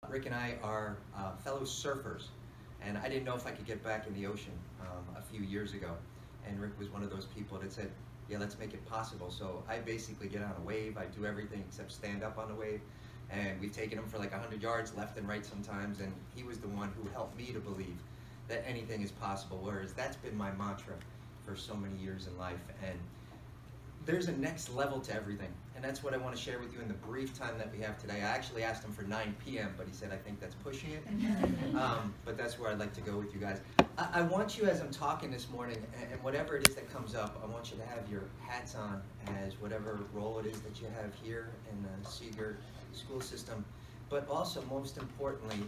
Rick and I are fellow surfers, and I didn't know if I could get back in the ocean a few years ago. And Rick was one of those people that said, yeah, let's make it possible. So I basically get on a wave. I do everything except stand up on the wave. And we've taken him for like 100 yards left and right sometimes. And he was the one who helped me to believe that anything is possible. Whereas that's been my mantra for so many years in life. And there's a next level to everything. And that's what I want to share with you in the brief time that we have today. I actually asked him for 9 p.m., but he said, I think that's pushing it. But that's where I'd like to go with you guys. I want you, as I'm talking this morning, and whatever it is that comes up, I want you to have your hats on as whatever role it is that you have here in the Seeger school system. But also, most importantly,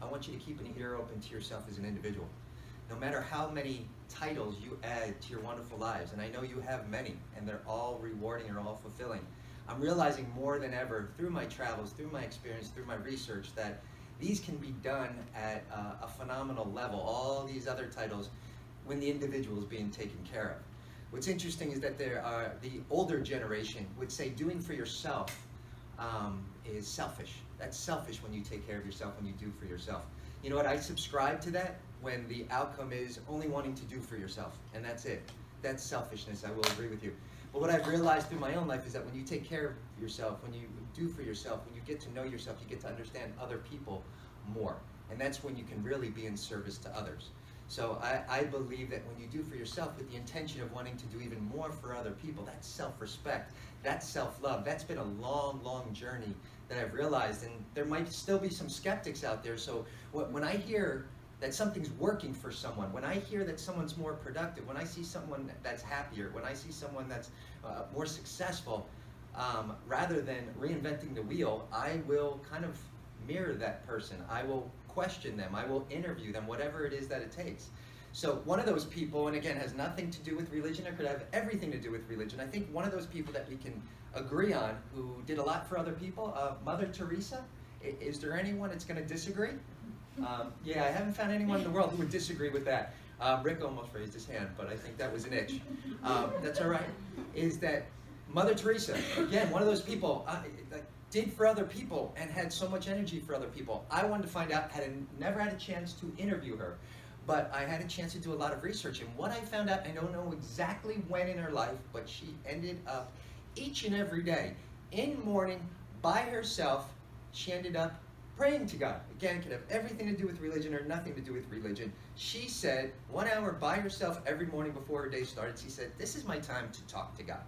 I want you to keep an ear open to yourself as an individual. No matter how many titles you add to your wonderful lives, and I know you have many, and they're all rewarding or all fulfilling, I'm realizing more than ever through my travels, through my experience, through my research, that these can be done at a phenomenal level, all these other titles, when the individual is being taken care of. What's interesting is that there are, the older generation would say doing for yourself is selfish. That's selfish when you take care of yourself, when you do for yourself. You know what, I subscribe to that when the outcome is only wanting to do for yourself, and that's it. That's selfishness, I will agree with you. But what I've realized through my own life is that when you take care of yourself, when you do for yourself, when you get to know yourself, you get to understand other people more. And that's when you can really be in service to others. So I believe that when you do for yourself with the intention of wanting to do even more for other people, that's self-respect, that's self-love. That's been a long, long journey that I've realized, and there might still be some skeptics out there. So when I hear that something's working for someone, when I hear that someone's more productive, when I see someone that's happier, when I see someone that's more successful, rather than reinventing the wheel, I will kind of mirror that person. I will question them. I will interview them, whatever it is that it takes. So one of those people, and again, has nothing to do with religion, or could have everything to do with religion. I think one of those people that we can agree on who did a lot for other people, Mother Teresa. Is there anyone that's going to disagree? Yeah, I haven't found anyone in the world who would disagree with that. Rick almost raised his hand, but I think that was an itch. That's all right. Is that Mother Teresa, again, one of those people that did for other people and had so much energy for other people. I wanted to find out, never had a chance to interview her, but I had a chance to do a lot of research. And what I found out, I don't know exactly when in her life, but she ended up each and every day, in the morning, by herself, she ended up praying to God. Again, it could have everything to do with religion or nothing to do with religion. She said 1 hour by herself every morning before her day started, she said, this is my time to talk to God.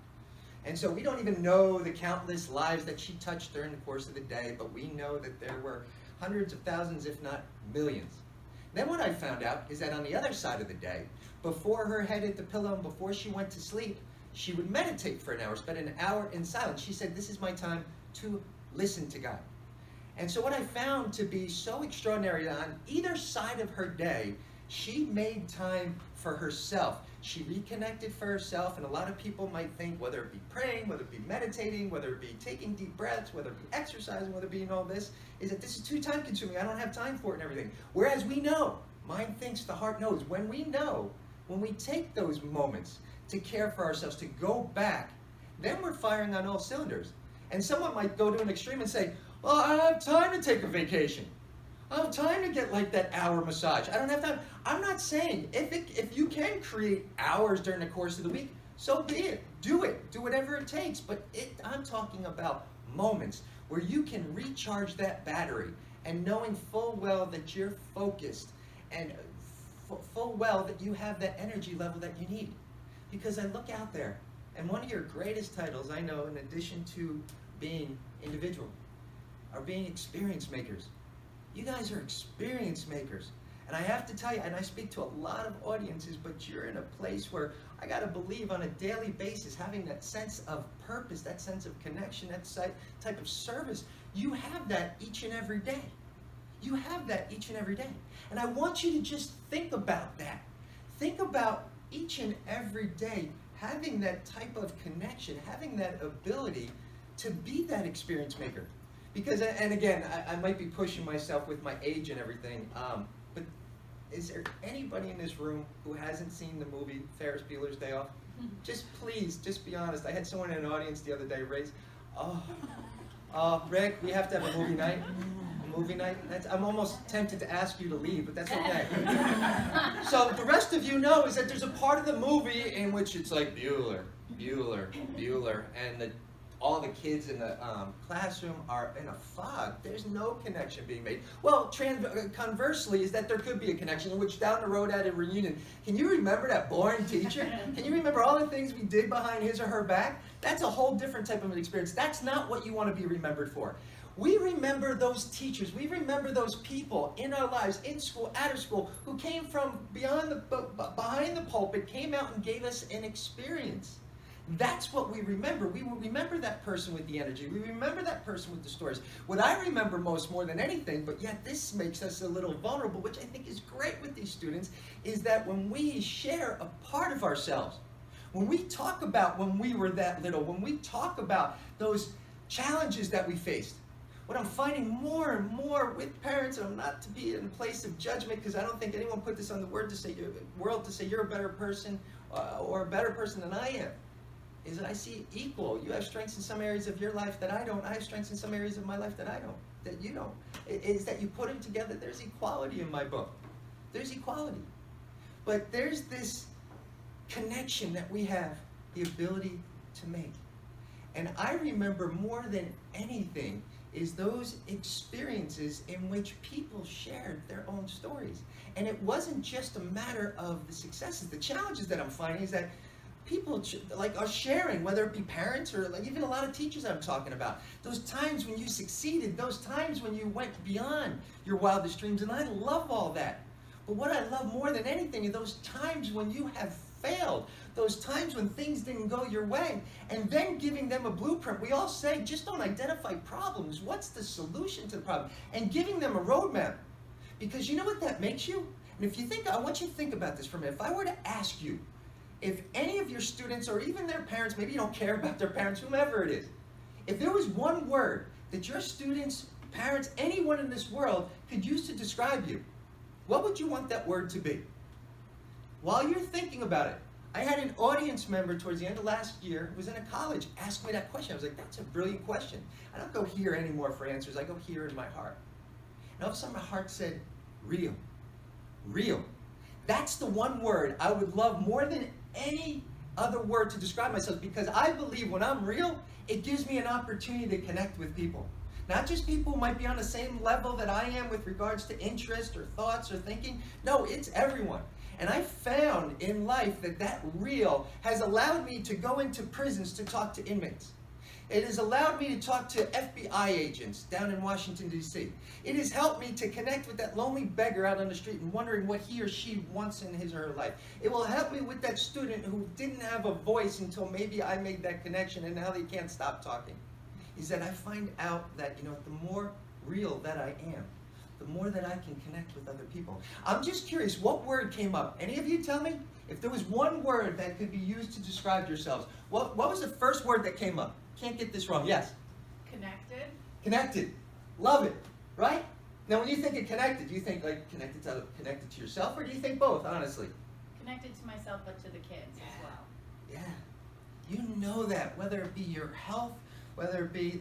And so we don't even know the countless lives that she touched during the course of the day, but we know that there were hundreds of thousands, if not millions. Then what I found out is that on the other side of the day, before her head hit the pillow and before she went to sleep, she would meditate for an hour, spend an hour in silence. She said, this is my time to listen to God. And so what I found to be so extraordinary, on either side of her day, she made time for herself. She reconnected for herself, and a lot of people might think, whether it be praying, whether it be meditating, whether it be taking deep breaths, whether it be exercising, whether it be all this, is that this is too time consuming. I don't have time for it and everything. Whereas we know, mind thinks, the heart knows. When we know, when we take those moments to care for ourselves, to go back, then we're firing on all cylinders. And someone might go to an extreme and say, well, I don't have time to take a vacation. I don't have time to get like that hour massage. I don't have time. I'm not saying, if you can create hours during the course of the week, so be it. Do it. Do whatever it takes. But I'm talking about moments where you can recharge that battery, and knowing full well that you're focused, and full well that you have that energy level that you need. Because I look out there, and one of your greatest titles, I know, in addition to being individual, are being experience makers. You guys are experience makers. And I have to tell you, and I speak to a lot of audiences, but you're in a place where I got to believe on a daily basis, having that sense of purpose, that sense of connection, that type of service, you have that each and every day. You have that each and every day. And I want you to just think about that. Think about each and every day having that type of connection, having that ability to be that experience maker. Because, and again, I might be pushing myself with my age and everything, but is there anybody in this room who hasn't seen the movie Ferris Bueller's Day Off? Just please, just be honest. I had someone in an audience the other day raise, oh, Rick, we have to have a movie night. movie night? I'm almost tempted to ask you to leave, but that's okay. So the rest of you know is that there's a part of the movie in which it's like Bueller, Bueller, Bueller, and all the kids in the classroom are in a fog. There's no connection being made. Well, conversely is that there could be a connection in which down the road at a reunion, can you remember that boring teacher? Can you remember all the things we did behind his or her back? That's a whole different type of an experience. That's not what you want to be remembered for. We remember those teachers. We remember those people in our lives, in school, out of school, who came from behind the pulpit, came out and gave us an experience. That's what we remember. We will remember that person with the energy. We remember that person with the stories. What I remember most, more than anything, but yet this makes us a little vulnerable, which I think is great with these students, is that when we share a part of ourselves, when we talk about when we were that little, when we talk about those challenges that we faced, what I'm finding more and more with parents, and I'm not to be in a place of judgment because I don't think anyone put this on the world to say you're a better person or a better person than I am, is that I see equal. You have strengths in some areas of your life that I don't. I have strengths in some areas of my life that I don't, that you don't. Is that you put them together. There's equality in my book. There's equality. But there's this connection that we have the ability to make. And I remember more than anything is those experiences in which people shared their own stories. And it wasn't just a matter of the successes. The challenges that I'm finding is that people are sharing, whether it be parents or even a lot of teachers I'm talking about. Those times when you succeeded, those times when you went beyond your wildest dreams, and I love all that. But what I love more than anything are those times when you have failed, those times when things didn't go your way, and then giving them a blueprint. We all say, just don't identify problems. What's the solution to the problem? And giving them a roadmap. Because you know what that makes you? And if you think, I want you to think about this for a minute. If I were to ask you, if any of your students or even their parents, maybe you don't care about their parents, whomever it is, if there was one word that your students, parents, anyone in this world could use to describe you, what would you want that word to be? While you're thinking about it, I had an audience member towards the end of last year who was in a college ask me that question. I was like, that's a brilliant question. I don't go here anymore for answers. I go here in my heart. And all of a sudden my heart said, real. Real. That's the one word I would love more than any other word to describe myself, because I believe when I'm real, it gives me an opportunity to connect with people. Not just people who might be on the same level that I am with regards to interest or thoughts or thinking. No, it's everyone. And I found in life that real has allowed me to go into prisons to talk to inmates. It has allowed me to talk to FBI agents down in Washington, D.C. It has helped me to connect with that lonely beggar out on the street and wondering what he or she wants in his or her life. It will help me with that student who didn't have a voice until maybe I made that connection and now they can't stop talking. Is that I find out that, the more real that I am, the more that I can connect with other people. I'm just curious, what word came up? Any of you tell me? If there was one word that could be used to describe yourselves, what was the first word that came up? Can't get this wrong. Yes? Connected. Connected. Love it. Right? Now, when you think of connected, do you think connected to yourself, or do you think both, honestly? Connected to myself, but to the kids as well. Yeah. You know that, whether it be your health, whether it be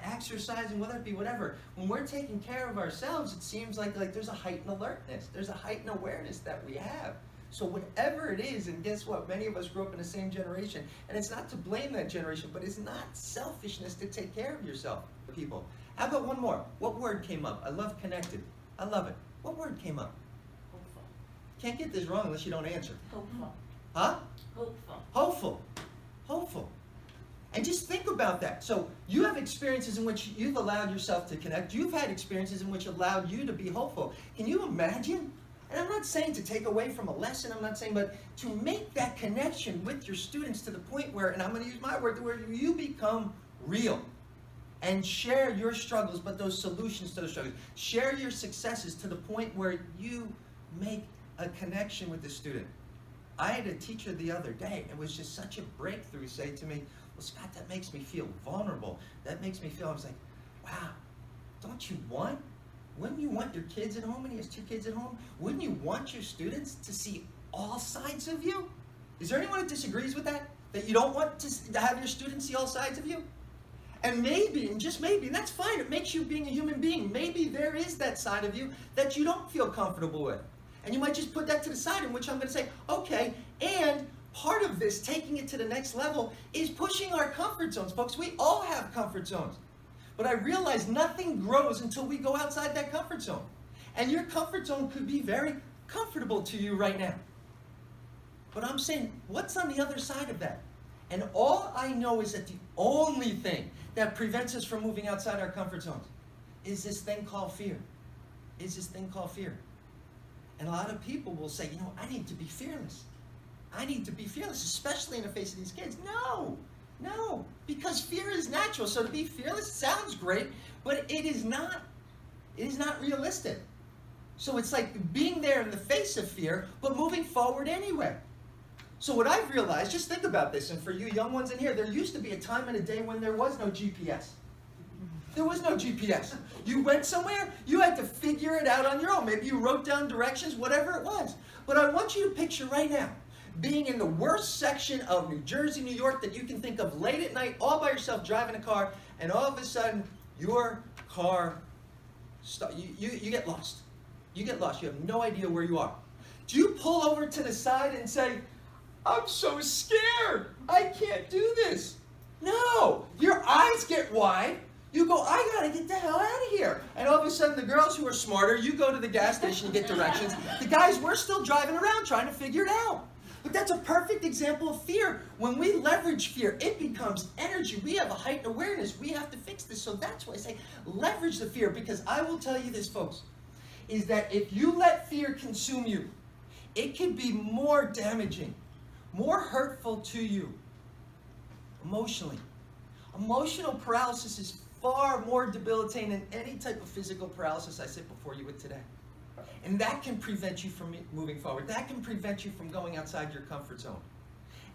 exercising, whether it be whatever. When we're taking care of ourselves, it seems like there's a heightened alertness. There's a heightened awareness that we have. So whatever it is, and guess what? Many of us grew up in the same generation. And it's not to blame that generation, but it's not selfishness to take care of yourself, people. How about one more? What word came up? I love connected. I love it. What word came up? Hopeful. Can't get this wrong unless you don't answer. Hopeful. Huh? Hopeful. Hopeful. Hopeful. And just think about that. So you have experiences in which you've allowed yourself to connect. You've had experiences in which allowed you to be hopeful. Can you imagine? And I'm not saying to take away from a lesson, I'm not saying, but to make that connection with your students to the point where, and I'm going to use my word, where you become real and share your struggles, but those solutions to those struggles. Share your successes to the point where you make a connection with the student. I had a teacher the other day, it was just such a breakthrough, say to me, well, Scott, that makes me feel vulnerable. That makes me feel, I was like, wow, don't you want? Wouldn't you want your kids at home, and he has 2 kids at home? Wouldn't you want your students to see all sides of you? Is there anyone that disagrees with that? That you don't want to have your students see all sides of you? And maybe, and just maybe, and that's fine, it makes you being a human being. Maybe there is that side of you that you don't feel comfortable with. And you might just put that to the side, in which I'm going to say, okay, and part of this, taking it to the next level, is pushing our comfort zones. Folks, we all have comfort zones. But I realize nothing grows until we go outside that comfort zone. And your comfort zone could be very comfortable to you right now. But I'm saying, what's on the other side of that? And all I know is that the only thing that prevents us from moving outside our comfort zones is this thing called fear. Is this thing called fear. And a lot of people will say, I need to be fearless. I need to be fearless, especially in the face of these kids. No, because fear is natural. So to be fearless sounds great, but it is not realistic. So it's like being there in the face of fear, but moving forward anyway. So what I've realized, just think about this, and for you young ones in here, there used to be a time in a day when there was no GPS. There was no GPS. You went somewhere, you had to figure it out on your own. Maybe you wrote down directions, whatever it was. But I want you to picture right now, being in the worst section of New Jersey, New York that you can think of, late at night, all by yourself, driving a car, and all of a sudden, your car, you get lost. You get lost. You have no idea where you are. Do you pull over to the side and say, I'm so scared. I can't do this. No. Your eyes get wide. You go, I got to get the hell out of here. And all of a sudden, the girls who are smarter, you go to the gas station, you get directions. The guys, we're still driving around trying to figure it out. But that's a perfect example of fear. When we leverage fear, it becomes energy. We have a heightened awareness. We have to fix this. So that's why I say leverage the fear. Because I will tell you this, folks, is that if you let fear consume you, it can be more damaging, more hurtful to you emotionally. Emotional paralysis is far more debilitating than any type of physical paralysis I sit before you with today. And that can prevent you from moving forward. That can prevent you from going outside your comfort zone.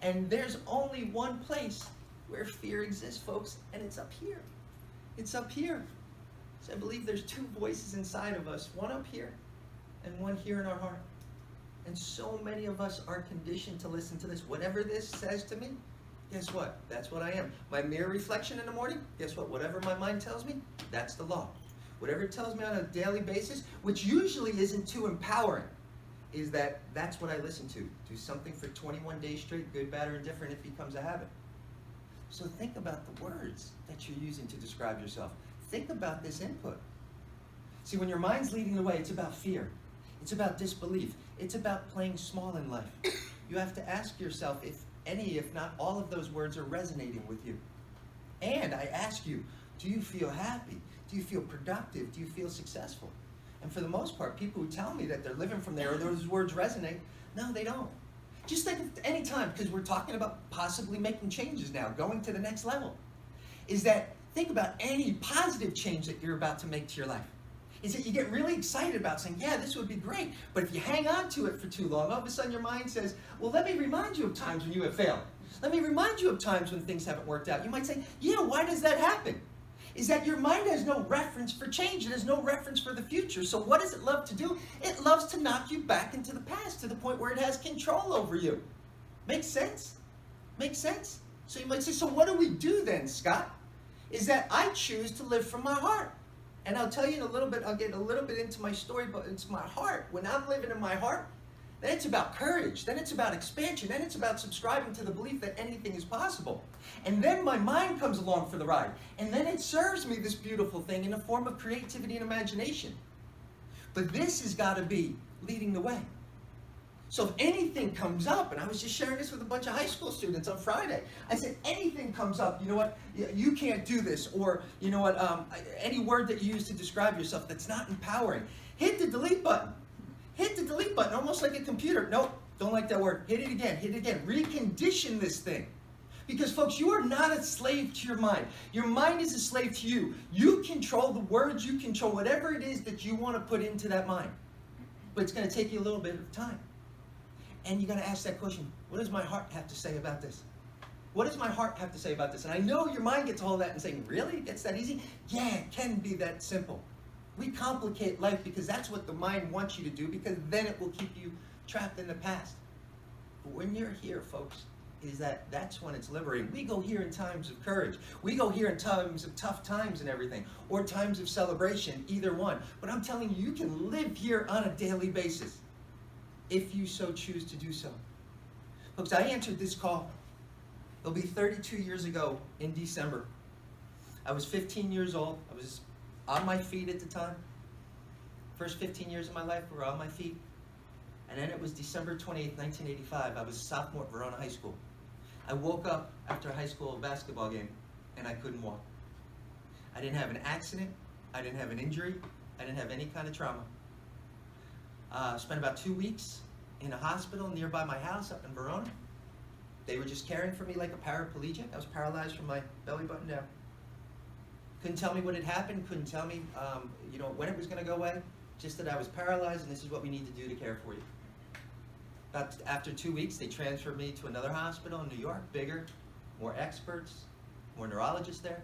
And there's only one place where fear exists, folks, and it's up here. It's up here. So I believe there's two voices inside of us, one up here and one here in our heart. And so many of us are conditioned to listen to this. Whatever this says to me, guess what? That's what I am. My mere reflection in the morning, guess what? Whatever my mind tells me, that's the law. Whatever it tells me on a daily basis, which usually isn't too empowering, is that's what I listen to. Do something for 21 days straight, good, bad, or indifferent, it becomes a habit. So think about the words that you're using to describe yourself. Think about this input. See, when your mind's leading the way, it's about fear. It's about disbelief. It's about playing small in life. You have to ask yourself if any, if not all of those words are resonating with you. And I ask you, do you feel happy? Do you feel productive? Do you feel successful? And for the most part, people who tell me that they're living from there or those words resonate, no, they don't. Just think of any time, because we're talking about possibly making changes now, going to the next level, is that think about any positive change that you're about to make to your life. Is that you get really excited about saying, yeah, this would be great. But if you hang on to it for too long, all of a sudden your mind says, well, let me remind you of times when you have failed. Let me remind you of times when things haven't worked out. You might say, yeah, why does that happen? Is that your mind has no reference for change. It has no reference for the future. So what does it love to do? It loves to knock you back into the past to the point where it has control over you. Makes sense? Makes sense? So you might say, so what do we do then, Scott? Is that I choose to live from my heart. And I'll tell you in a little bit, I'll get a little bit into my story, but it's my heart. When I'm living in my heart, then it's about courage. Then it's about expansion. Then it's about subscribing to the belief that anything is possible. And then my mind comes along for the ride. And then it serves me this beautiful thing in the form of creativity and imagination. But this has got to be leading the way. So if anything comes up, and I was just sharing this with a bunch of high school students on Friday, I said, anything comes up, you know what, you can't do this, or you know what, any word that you use to describe yourself that's not empowering, hit the delete button. Hit the delete button, almost like a computer. Nope, don't like that word. Hit it again, hit it again. Recondition this thing. Because folks, you are not a slave to your mind. Your mind is a slave to you. You control the words, you control whatever it is that you want to put into that mind. But it's going to take you a little bit of time. And you got to ask that question, what does my heart have to say about this? What does my heart have to say about this? And I know your mind gets all of that and saying, really? It's that easy? Yeah, it can be that simple. We complicate life because that's what the mind wants you to do, because then it will keep you trapped in the past. But when you're here, folks, is that that's when it's liberating. We go here in times of courage. We go here in times of tough times and everything, or times of celebration, either one. But I'm telling you, you can live here on a daily basis if you so choose to do so. Folks, I answered this call. It'll be 32 years ago in December. I was 15 years old. I was on my feet at the time. First 15 years of my life were on my feet. And then it was December 28th, 1985. I was a sophomore at Verona High School. I woke up after a high school basketball game, and I couldn't walk. I didn't have an accident. I didn't have an injury. I didn't have any kind of trauma. Spent about 2 weeks in a hospital nearby my house up in Verona. They were just caring for me like a paraplegic. I was paralyzed from my belly button down. Couldn't tell me what had happened. Couldn't tell me, when it was going to go away. Just that I was paralyzed, and this is what we need to do to care for you. About after 2 weeks, they transferred me to another hospital in New York, bigger, more experts, more neurologists there.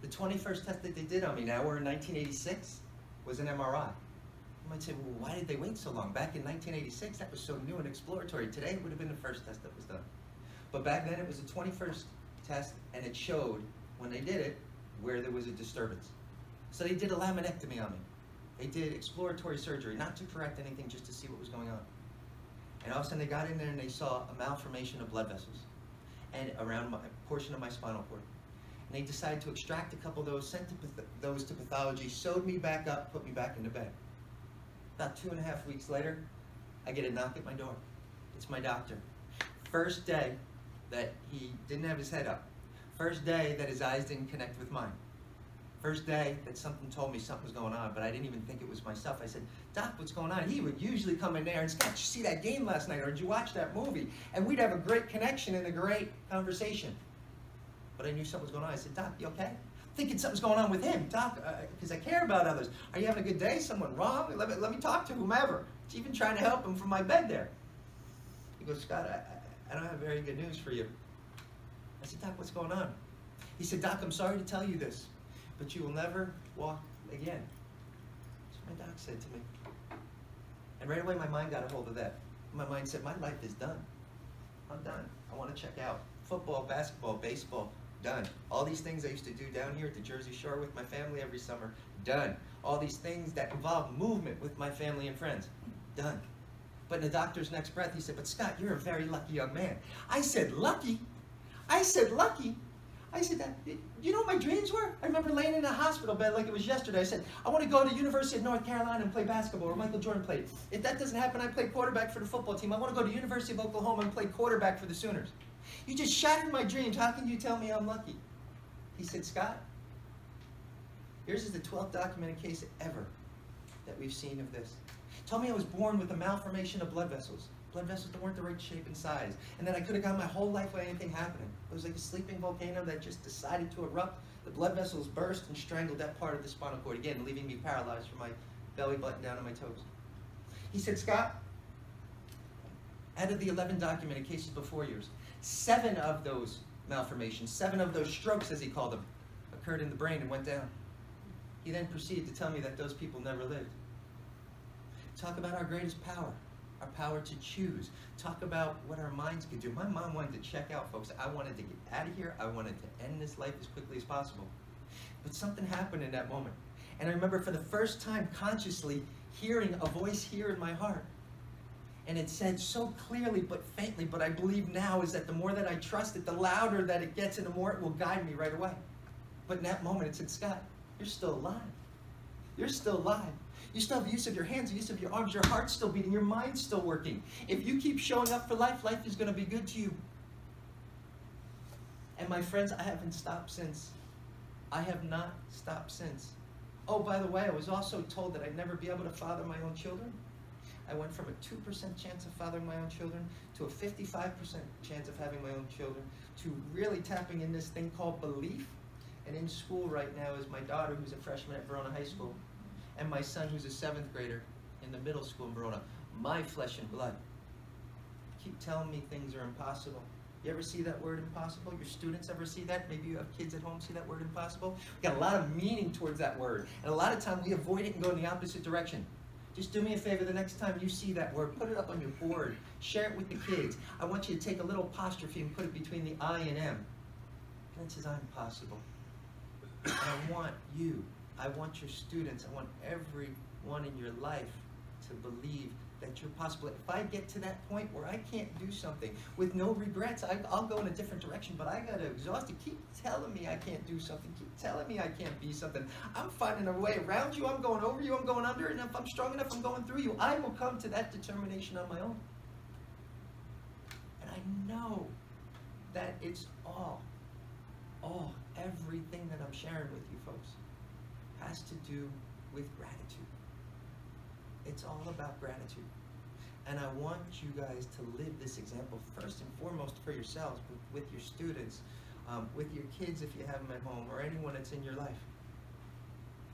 The 21st test that they did on me, now we're in 1986, was an MRI. You might say, well, why did they wait so long? Back in 1986, that was so new and exploratory. Today, it would have been the first test that was done. But back then, it was the 21st test, and it showed, when they did it, where there was a disturbance. So they did a laminectomy on me. They did exploratory surgery, not to correct anything, just to see what was going on. And all of a sudden, they got in there and they saw a malformation of blood vessels and around a portion of my spinal cord. And they decided to extract a couple of those, sent those to pathology, sewed me back up, put me back into bed. About 2.5 weeks later, I get a knock at my door. It's my doctor. First day that he didn't have his head up. First day that his eyes didn't connect with mine. First day that something told me something was going on, but I didn't even think it was myself. I said, Doc, what's going on? He would usually come in there and say, did you see that game last night, or did you watch that movie? And we'd have a great connection and a great conversation. But I knew something was going on. I said, Doc, you okay? Thinking something's going on with him. Doc, because I care about others. Are you having a good day? Someone wrong? Let me talk to whomever. It's even trying to help him from my bed there. He goes, Scott, I don't have very good news for you. I said, Doc, what's going on? He said, Doc, I'm sorry to tell you this, but you will never walk again. That's what my doc said to me. And right away my mind got a hold of that. My mind said, my life is done. I'm done. I want to check out. Football, basketball, baseball, done. All these things I used to do down here at the Jersey Shore with my family every summer, done. All these things that involve movement with my family and friends, done. But in the doctor's next breath, he said, but Scott, you're a very lucky young man. I said, lucky? I said, lucky? I said, you know what my dreams were? I remember laying in a hospital bed like it was yesterday. I said, I want to go to the University of North Carolina and play basketball, where Michael Jordan played. If that doesn't happen, I play quarterback for the football team. I want to go to the University of Oklahoma and play quarterback for the Sooners. You just shattered my dreams. How can you tell me I'm lucky? He said, Scott, yours is the 12th documented case ever that we've seen of this. He told me I was born with a malformation of blood vessels. Blood vessels that weren't the right shape and size. And that I could have gone my whole life without anything happening. It was like a sleeping volcano that just decided to erupt. The blood vessels burst and strangled that part of the spinal cord again, leaving me paralyzed from my belly button down to my toes. He said, Scott, out of the 11 documented cases before yours, 7 of those malformations, 7 of those strokes, as he called them, occurred in the brain and went down. He then proceeded to tell me that those people never lived. Talk about our greatest power. Our power to choose. Talk about what our minds could do. My mom wanted to check out, folks. I wanted to get out of here. I wanted to end this life as quickly as possible. But something happened in that moment. And I remember for the first time consciously hearing a voice here in my heart. And it said so clearly but faintly, but I believe now, is that the more that I trust it, the louder that it gets and the more it will guide me right away. But in that moment it said, Scott, you're still alive. You're still alive. You still have the use of your hands, the use of your arms, your heart's still beating, your mind's still working. If you keep showing up for life, life is going to be good to you. And my friends, I haven't stopped since. I have not stopped since. Oh, by the way, I was also told that I'd never be able to father my own children. I went from a 2% chance of fathering my own children to a 55% chance of having my own children, to really tapping in this thing called belief. And in school right now is my daughter, who's a freshman at Verona High School, and my son, who's a 7th grader in the middle school in Verona. My flesh and blood. Keep telling me things are impossible. You ever see that word impossible? Your students ever see that? Maybe you have kids at home see that word impossible? We got a lot of meaning towards that word. And a lot of time we avoid it and go in the opposite direction. Just do me a favor, the next time you see that word, put it up on your board, share it with the kids. I want you to take a little apostrophe and put it between the I and M. And it says, I'm possible. And I want you, I want your students, I want everyone in your life to believe that you're possible. If I get to that point where I can't do something with no regrets, I'll go in a different direction, but I got to exhaust it. Keep telling me I can't do something. Keep telling me I can't be something. I'm finding a way around you. I'm going over you. I'm going under. And if I'm strong enough, I'm going through you. I will come to that determination on my own. And I know that it's everything that I'm sharing with you folks has to do with gratitude. It's all about gratitude. And I want you guys to live this example first and foremost for yourselves, with your students, with your kids if you have them at home, or anyone that's in your life.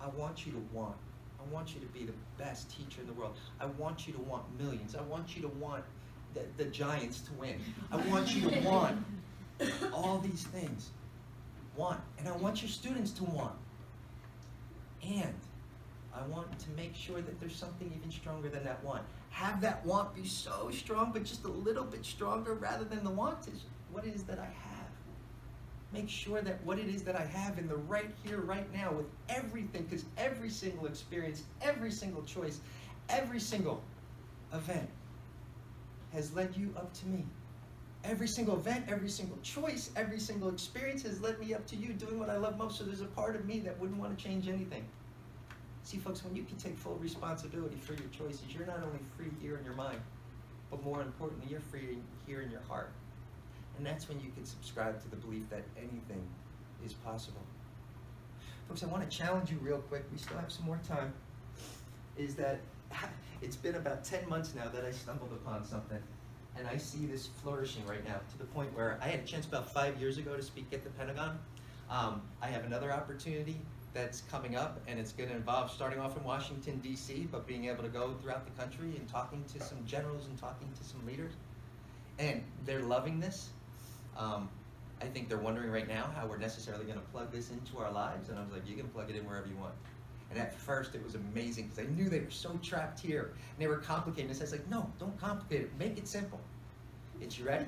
I want you to want. I want you to be the best teacher in the world. I want you to want millions. I want you to want the Giants to win. I want you to want all these things. Want. And I want your students to want. And I want to make sure that there's something even stronger than that want. Have that want be so strong, but just a little bit stronger rather than the want is what it is that I have. Make sure that what it is that I have in the right here, right now, with everything, because every single experience, every single choice, every single event has led you up to me. Every single event, every single choice, every single experience has led me up to you doing what I love most. So there's a part of me that wouldn't want to change anything. See, folks, when you can take full responsibility for your choices, you're not only free here in your mind, but more importantly, you're free here in your heart. And that's when you can subscribe to the belief that anything is possible. Folks, I want to challenge you real quick. We still have some more time. Is that it's been about 10 months now that I stumbled upon something. And I see this flourishing right now to the point where I had a chance about 5 years ago to speak at the Pentagon. I have another opportunity that's coming up, and it's going to involve starting off in Washington, D.C., but being able to go throughout the country and talking to some generals and talking to some leaders. And they're loving this. I think they're wondering right now how we're necessarily going to plug this into our lives. And I was like, you can plug it in wherever you want. And at first, it was amazing because I knew they were so trapped here. And they were complicating this. I was like, no, don't complicate it. Make it simple. It's you ready?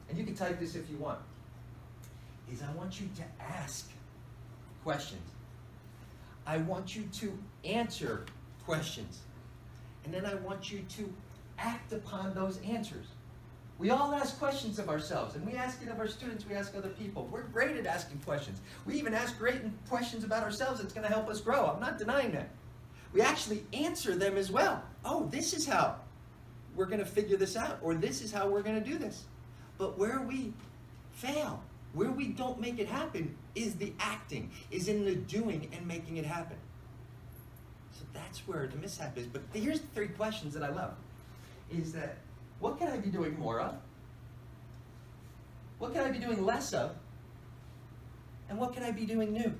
And you can type this if you want. Is I want you to ask questions. I want you to answer questions. And then I want you to act upon those answers. We all ask questions of ourselves, and we ask it of our students, we ask other people. We're great at asking questions. We even ask great questions about ourselves that's going to help us grow. I'm not denying that. We actually answer them as well. Oh, this is how we're going to figure this out, or this is how we're going to do this. But where we fail, where we don't make it happen, is the acting, is in the doing and making it happen. So that's where the mishap is. But here's the 3 questions that I love. Is that, what can I be doing more of? What can I be doing less of? And what can I be doing new?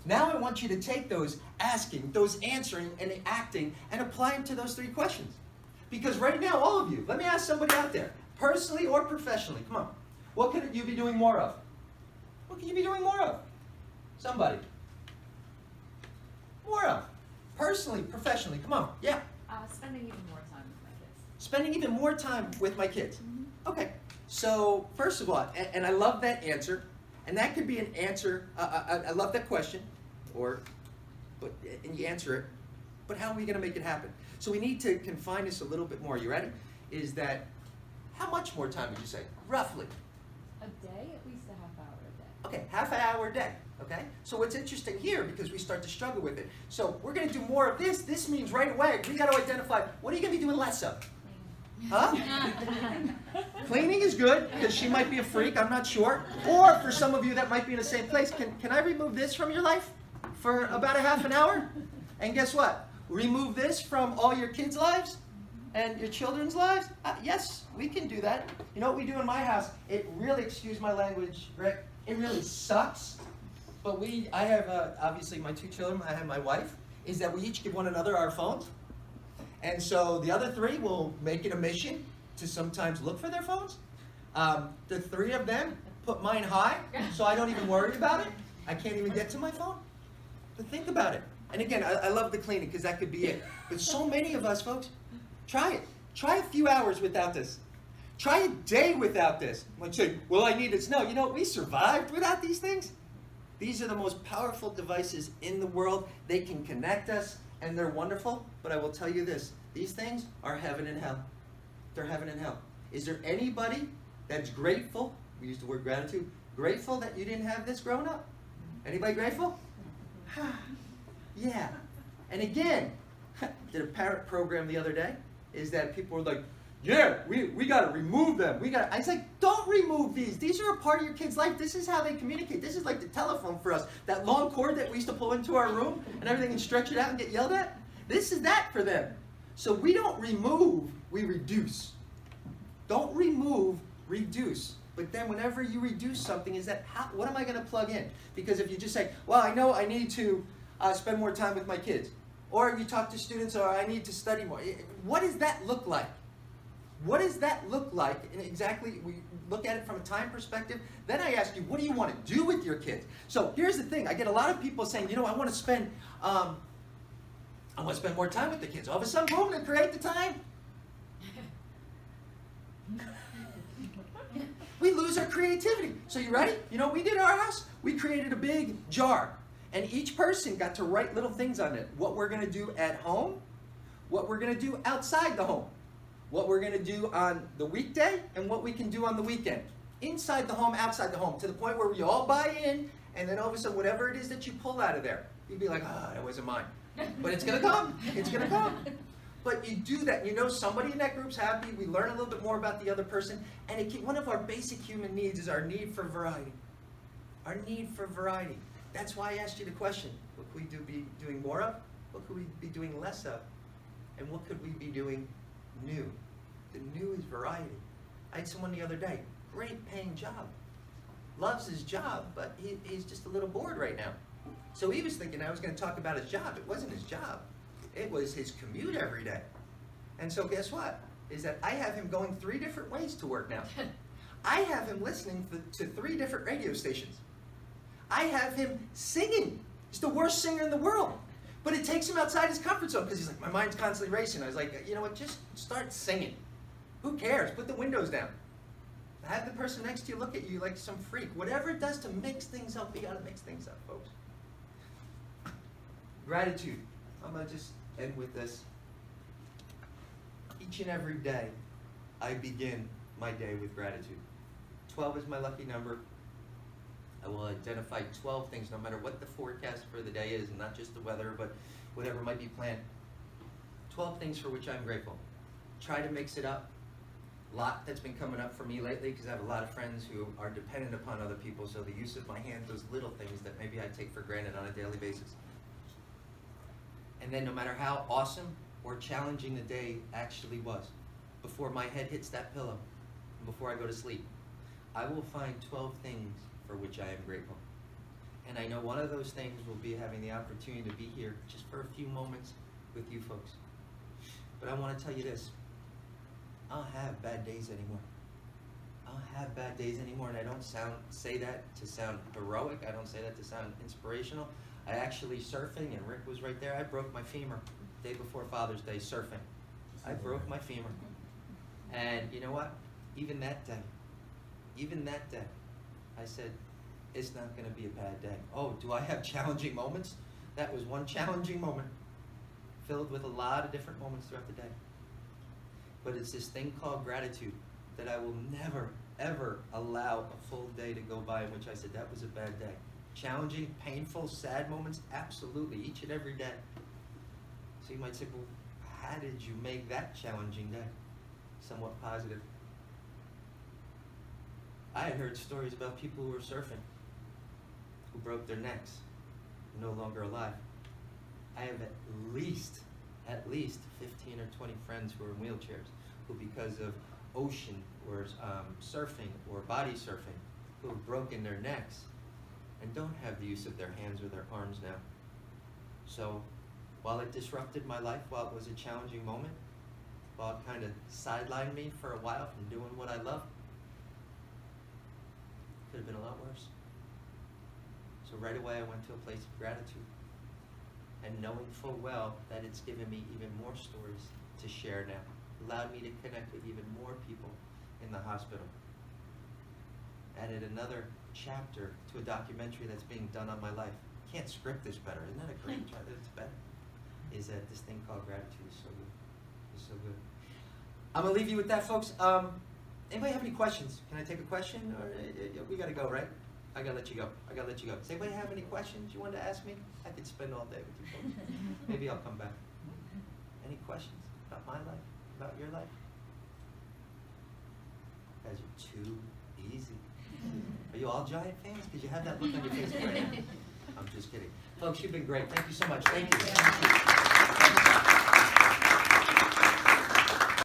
Now I want you to take those asking, those answering, and the acting, and apply them to those 3 questions. Because right now, all of you, let me ask somebody out there, personally or professionally, come on. What can you be doing more of? What can you be doing more of? Somebody. More of. Personally, professionally, come on. Yeah. Spending even more time with my kids. Spending even more time with my kids. Mm-hmm. Okay. So, first of all, and I love that answer, and that could be an answer, I love that question, and you answer it, but how are we going to make it happen? So we need to confine this a little bit more. You ready? Is that, how much more time would you say? Roughly. A day? At least a half hour a day. Okay, half an hour a day. Okay? So what's interesting here, because we start to struggle with it, so we're going to do more of this. This means right away, we got to identify, what are you going to be doing less of? Huh? Cleaning is good, because she might be a freak, I'm not sure. Or for some of you that might be in the same place, can I remove this from your life for about a half an hour? And guess what? Remove this from all your kids' lives and your children's lives? Yes, we can do that. You know what we do in my house? It really, excuse my language, Rick, it really sucks. But I have, obviously, my 2 children, I have my wife, is that we each give one another our phones. And so the other 3 will make it a mission to sometimes look for their phones. The 3 of them put mine high, so I don't even worry about it. I can't even get to my phone. But think about it. And again, I love the cleaning because that could be it. But so many of us, folks, try it. Try a few hours without this. Try a day without this. Like say, well, I need this. No, you know what? We survived without these things. These are the most powerful devices in the world. They can connect us, and they're wonderful. But I will tell you this. These things are heaven and hell. They're heaven and hell. Is there anybody that's grateful? We use the word gratitude. Grateful that you didn't have this growing up? Anybody grateful? Yeah. And again, did a parent program the other day, is that people were like, yeah, we got to remove them. I was like, don't remove these. These are a part of your kid's life. This is how they communicate. This is like the telephone for us. That long cord that we used to pull into our room and everything and stretch it out and get yelled at. This is that for them. So we don't remove, we reduce. Don't remove, reduce. But then whenever you reduce something, is that what am I going to plug in? Because if you just say, well, I know I need to spend more time with my kids. Or you talk to students, or I need to study more. What does that look like? What does that look like? And exactly, we look at it from a time perspective. Then I ask you, what do you want to do with your kids? So here's the thing. I get a lot of people saying, you know, I want to spend more time with the kids. All of a sudden, boom, they create the time. We lose our creativity. So you ready? You know what we did at our house? We created a big jar. And each person got to write little things on it. What we're going to do at home. What we're going to do outside the home. What we're going to do on the weekday. And what we can do on the weekend. Inside the home, outside the home. To the point where we all buy in. And then all of a sudden, whatever it is that you pull out of there, you'd be like, ah, that wasn't mine. But it's going to come. It's going to come. But you do that, you know somebody in that group's happy, we learn a little bit more about the other person, and one of our basic human needs is our need for variety. Our need for variety. That's why I asked you the question, what could we be doing more of? What could we be doing less of? And what could we be doing new? The new is variety. I had someone the other day, great paying job, loves his job, but he's just a little bored right now. So he was thinking I was going to talk about his job. It wasn't his job. It was his commute every day. And so guess what? Is that I have him going 3 different ways to work now. I have him listening to 3 different radio stations. I have him singing. He's the worst singer in the world. But it takes him outside his comfort zone because he's like, my mind's constantly racing. I was like, you know what, just start singing. Who cares? Put the windows down. Have the person next to you look at you like some freak. Whatever it does to mix things up, we got to mix things up, folks. Gratitude. I'm going to just end with this. Each and every day, I begin my day with gratitude. 12 is my lucky number. I will identify 12 things, no matter what the forecast for the day is, and not just the weather, but whatever might be planned. 12 things for which I'm grateful. Try to mix it up. A lot that's been coming up for me lately, because I have a lot of friends who are dependent upon other people, so the use of my hands, those little things that maybe I take for granted on a daily basis. And then no matter how awesome or challenging the day actually was, before my head hits that pillow, and before I go to sleep, I will find 12 things for which I am grateful. And I know one of those things will be having the opportunity to be here just for a few moments with you folks. But I want to tell you this. I don't have bad days anymore. I don't have bad days anymore, and I don't say that to sound heroic. I don't say that to sound inspirational. I actually surfing, and Rick was right there. I broke my femur day before Father's Day surfing. I broke my femur. And you know what? Even that day, I said, it's not going to be a bad day. Oh, do I have challenging moments? That was one challenging moment, filled with a lot of different moments throughout the day. But it's this thing called gratitude that I will never, ever allow a full day to go by in which I said, that was a bad day. Challenging, painful, sad moments, absolutely, each and every day. So you might say, well, how did you make that challenging day somewhat positive? I had heard stories about people who were surfing, who broke their necks, no longer alive. I have at least 15 or 20 friends who are in wheelchairs, who because of ocean or surfing or body surfing, who have broken their necks and don't have the use of their hands or their arms now. So while it disrupted my life, while it was a challenging moment, while it kind of sidelined me for a while from doing what I love, could have been a lot worse. So right away I went to a place of gratitude. and knowing full well that it's given me even more stories to share now, allowed me to connect with even more people in the hospital. Added another chapter to a documentary that's being done on my life. Can't script this better. Isn't that a great chapter? It's better. Is that this thing called gratitude is so good. It's so good. I'm gonna leave you with that, folks. Anybody have any questions? Can I take a question? Or we gotta go, right? I gotta let you go. Does anybody have any questions you wanted to ask me? I could spend all day with you folks. Maybe I'll come back. Any questions about my life? About your life? You guys are too easy. Are you all Giant fans? Because you have that look on your face right now. I'm just kidding. Folks, you've been great. Thank you so much. Thank you.